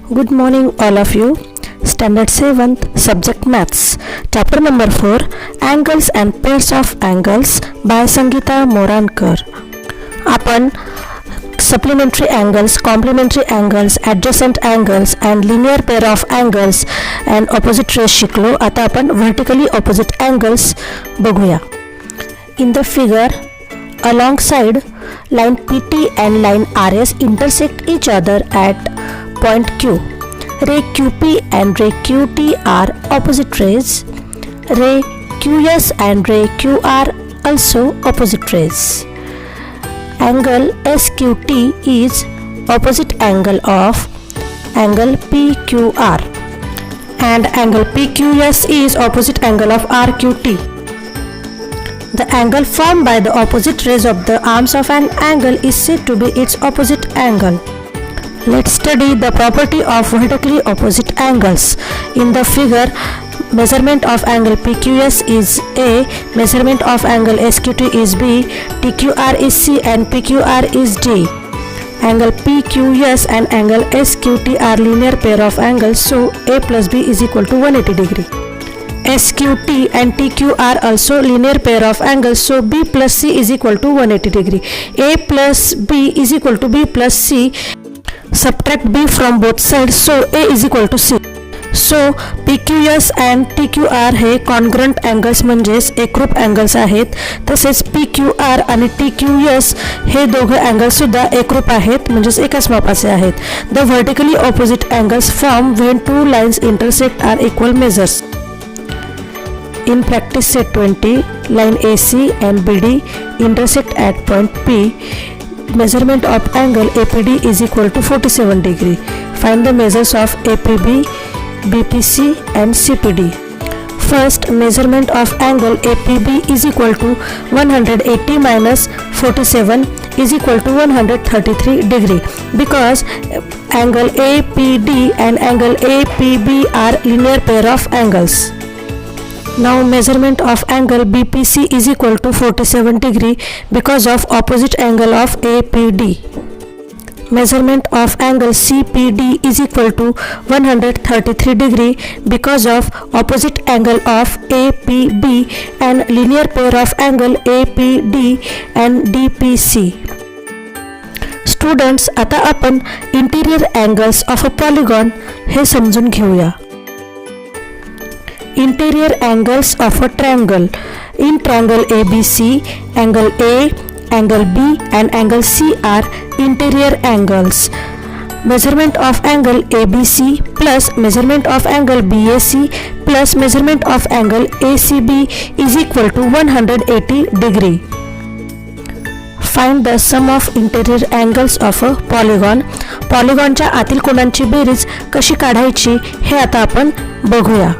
Good morning all of you. Standard 7th subject maths. Chapter number 4 Angles and pairs of angles by Sangeeta Morankar. आपण supplementary angles, complementary angles, adjacent angles and linear pair of angles and opposite rays शिकलो. आता आपण vertically opposite angles बघूया. In the figure, alongside line PT and line RS intersect each other at point Q. Ray QP and ray QT are opposite rays. Ray QS and ray QR also opposite rays. Angle SQT is opposite angle of angle PQR and angle PQS is opposite angle of RQT. The angle formed by the opposite rays of the arms of an angle is said to be its opposite angle. Let's study the property of vertically opposite angles. In the figure, measurement of angle PQS is A, measurement of angle SQT is B, TQR is C and PQR is D. Angle PQS and angle SQT are linear pair of angles, so A plus B is equal to 180 degree. SQT and TQ are also linear pair of angles, so B plus C is equal to 180 degree. A plus B is equal to B plus C. Subtract B from both sides, so A is equal to C. So PQS and TQR हे congruent angles म्हणजेच एकरूप angles आहेत. तसेच PQR आणि TQS हे दोघे angles सुद्धा एकरूप आहेत म्हणजेच एकाच मापाचे आहेत. The vertically opposite angles form when two lines intersect are equal measures. In practice set 20, line AC and BD intersect at point P. Measurement of angle APD is equal to 47 degree. Find the measures of APB, BPC and CPD. First, measurement of angle APB is equal to 180 minus 47 is equal to 133 degree because angle APD and angle APB are linear pair of angles. Now measurement of angle BPC is equal to 47 degree because of opposite angle of APD. Measurement of angle CPD is equal to 133 degree because of opposite angle of APB and linear pair of angle APD and DPC. Students, आता आपण interior angles of a polygon हे समजून घेऊया. Interior angles of a triangle. In triangle ABC, angle A, angle B and angle C are interior angles. Measurement of angle ABC plus measurement of angle BAC plus measurement of angle ACB is equal to 180 degree. Find the sum of interior angles of a polygon. पॉलिगॉनच्या आतील कोणांची berries कशी काढायची हे आता आपण बघूया.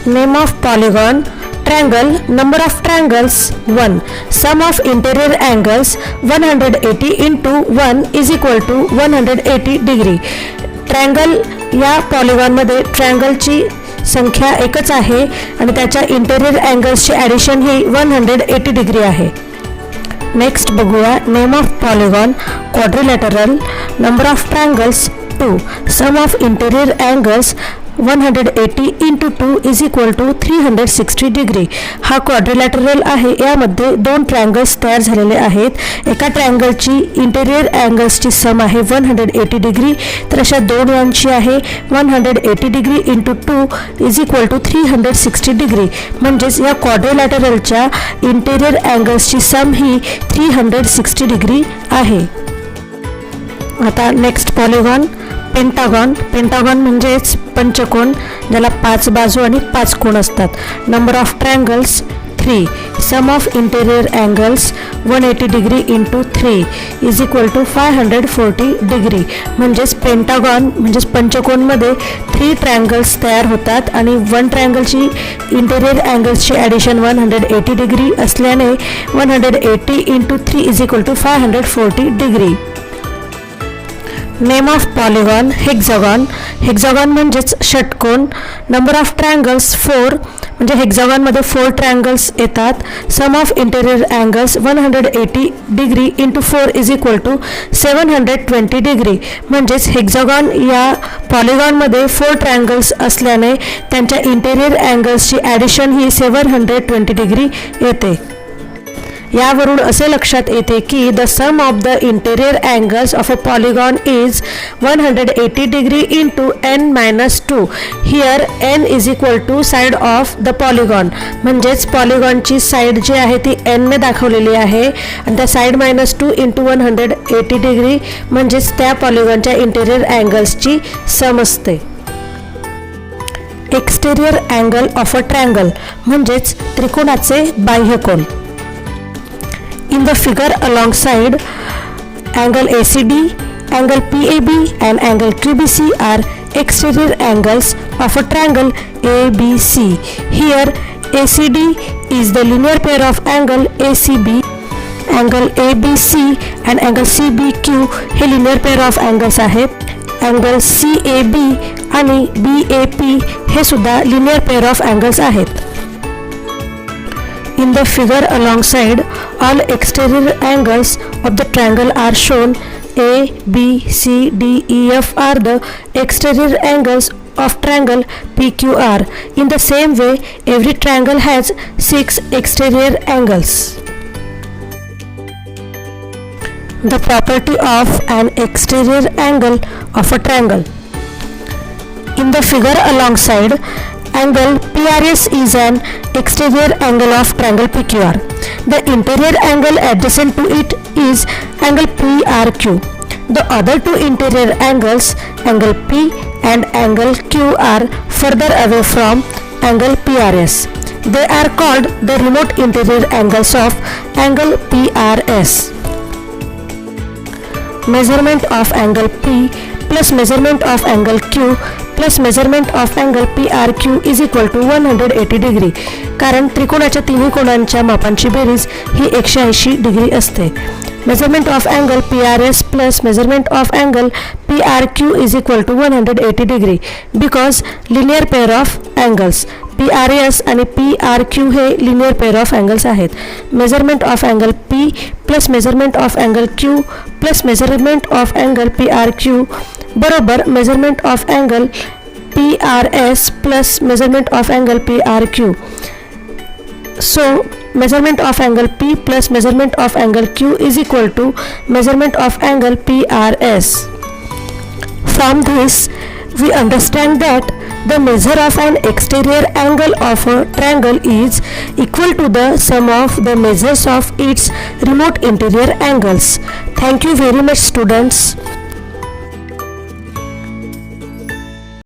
Name of polygon, triangle, number of triangles 1. Sum of interior angles 180 into 1 is equal to 180 degree. Triangle या polygon मध्ये triangleची संख्या एकच आहे आणि त्याच्या इंटेरियर अँगल्सची ॲडिशन ही 180 डिग्री आहे. नेक्स्ट बघूया. Name of polygon, quadrilateral, number of triangles 2. Sum of interior angles 180 into 2 is equal to 360 degree. हा क्वाड्रिलॅटरल आहे. यामध्ये दोन ट्रायंगल्स तयार झालेले आहेत. एका ट्रायंगलची इंटेरियर अँगल्सची सम आहे 180 डिग्री तर अशा दोन यांची आहे 180 degree into 2 is equal to 360 degree. म्हणजेच या क्वाड्रिलॅटरलच्या इंटेरियर अँगल्सची सम ही 360 डिग्री आहे. आता नेक्स्ट पॉलिगॉन, पेंटागॉन. पेंटागॉन म्हणजेच पंचकोन ज्याला 5 बाजू आणि 5 कोन असतात. Number of triangles 3. Sum of interior angles 180 degree into 3 is equal to 540 degree. म्हणजेच पेंटागॉन म्हणजेच पंचकोनमध्ये 3 ट्रायंगल्स तयार होतात आणि 1 ट्रायंगलची इंटेरियर अँगल्सची ॲडिशन 180 डिग्री असल्याने 180 into 3 is equal to 540 degree. Name of polygon, hexagon. Hexagon म्हणजेच षटकोन. Number of triangles 4. म्हणजे हेक्झागॉनमध्ये 4 ट्रायंगल्स येतात. Sum of interior angles 180 degree into 4 is equal to 720 degree. म्हणजेच हेक्झागॉन या पॉलिगॉनमध्ये 4 ट्रायंगल्स असल्याने त्यांच्या इंटेरियर अँगल्सची ॲडिशन ही 720 डिग्री येते. यावरून असे लक्षात येते की the sum of the interior angles of a polygon is 180 degree into n-2. Here n is equal to side of the polygon. म्हणजेच पॉलिगॉनची साईड जी आहे ती n ने दाखवलेली आहे आणि त्या साईड -2 इंटू 180 डिग्री म्हणजेच त्या पॉलिगॉनच्या इंटेरियर अँगल्सची सम असते. Exterior angle of a triangle म्हणजेच त्रिकोणाचे बाह्यकोन. In the figure alongside, angle ACD, angle PAB and angle QBC are exterior angles of a triangle ABC. Here ACD is the linear pair of angle ACB, angle ABC and angle CBQ hey linear pair of angles आहेत. angle CAB आणि BAP हे सुद्धा linear pair of angles आहेत. In the figure alongside, all exterior angles of the triangle are shown. A, B, C, D, E, F are the exterior angles of triangle PQR. In the same way, every triangle has 6 exterior angles. The property of an exterior angle of a triangle. In the figure alongside, angle PRS is an exterior angle of triangle PQR. The interior angle adjacent to it is angle PRQ. The other two interior angles, angle P and angle Q, are further away from angle PRS. They are called the remote interior angles of angle PRS. Measurement of angle P plus measurement of angle Q plus measurement of angle PRQ is equal to 180 degree. कारण त्रिकोणाच्या तिन्ही कोणांच्या मापांची बेरीज ही 180 degree असते. Measurement of angle PRS plus measurement of angle PRQ is equal to 180 degree because linear pair of angles PRS आणि PRQ हे लिनियर पेअर ऑफ अँगल्स आहेत. Measurement of angle P plus measurement of angle Q plus measurement of angle PRQ बरोबर measurement of angle PRS plus measurement of angle PRQ. So measurement of angle P plus measurement of angle Q is equal to measurement of angle PRS. From this we understand that the measure of an exterior angle of a triangle is equal to the sum of the measures of its remote interior angles. Thank you very much, students.